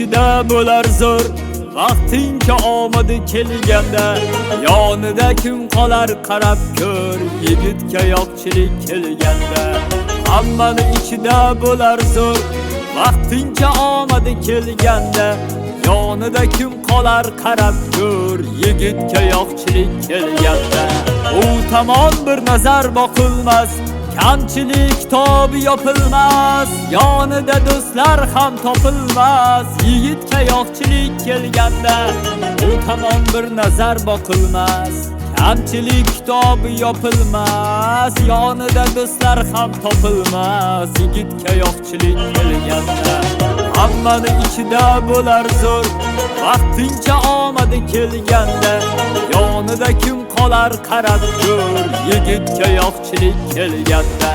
ichida bo'lar zo'r. Vaqtincha omadi kelganda yonida kim qolar qarab ko'r. Yigitga yo'qchilik kelganda hammani ichida bo'lar zo'r. Vaqtincha omadi kelganda yonida kim qolar qarab ko'r. Yigitga yo'qchilik kelganda u tomon bir nazar boqilmas, kamchilik tobi yopilmas, yonida do'stlar ham topilmas. Yigitga yo'qchilik kelganda u tomon bir nazar boqilmas, kamchilik tobi yopilmas, yonida do'stlar ham topilmas. Yigitga yo'qchilik kelganda hammani ichida bo'lar zo'r. Vaqtincha omadi kelganda yonida kim qolar qarab ko'r. Yigitga yo'qchilik kelganda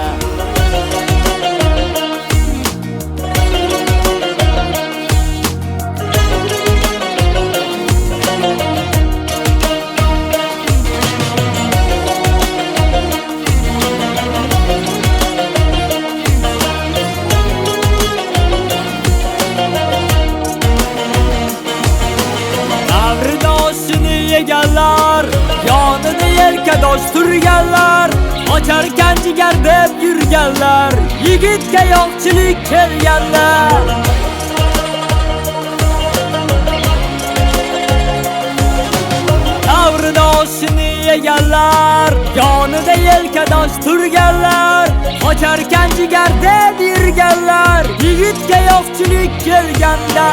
yeganlar, yonida yelkadosh turganlar, ocharkan jigar deb yurganlar. Yigitga yo'qchilik kelganda davridoshini yeganlar, yonida yelkadosh turganlar, ocharkan jigar deb yurganlar. Yigitga yo'qchilik kelganda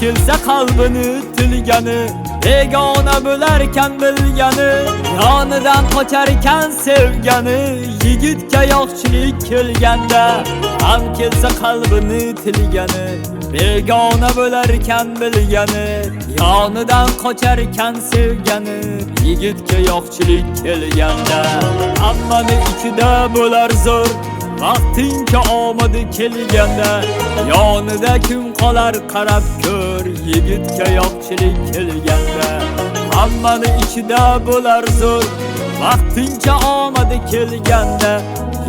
kelsa qalbini tilgani, begona bo'larkan bilgani, yonidan qochar sevgani. Yigitga yo'qchilik kelganda ham kelsa qalbini tilgani, begona bo'larkan bilgani, yonidan qochar sevgani. Yigitga yo'qchilik kelganda hammani ichida bo'lar zo'r. Vaqtincha omadi kelganda yonida kim qolar qarab ko'r. Yigitga yo'qchilik kelganda hammani ichida bo'lar zo'r. Vaqtincha omadi kelganda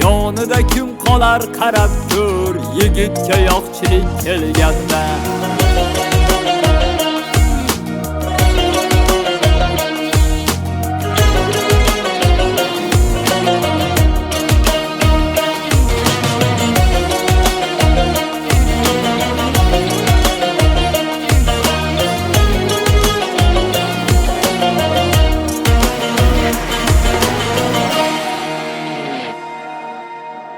yonida kim qolar qarab ko'r. Yigitga yo'qchilik kelganda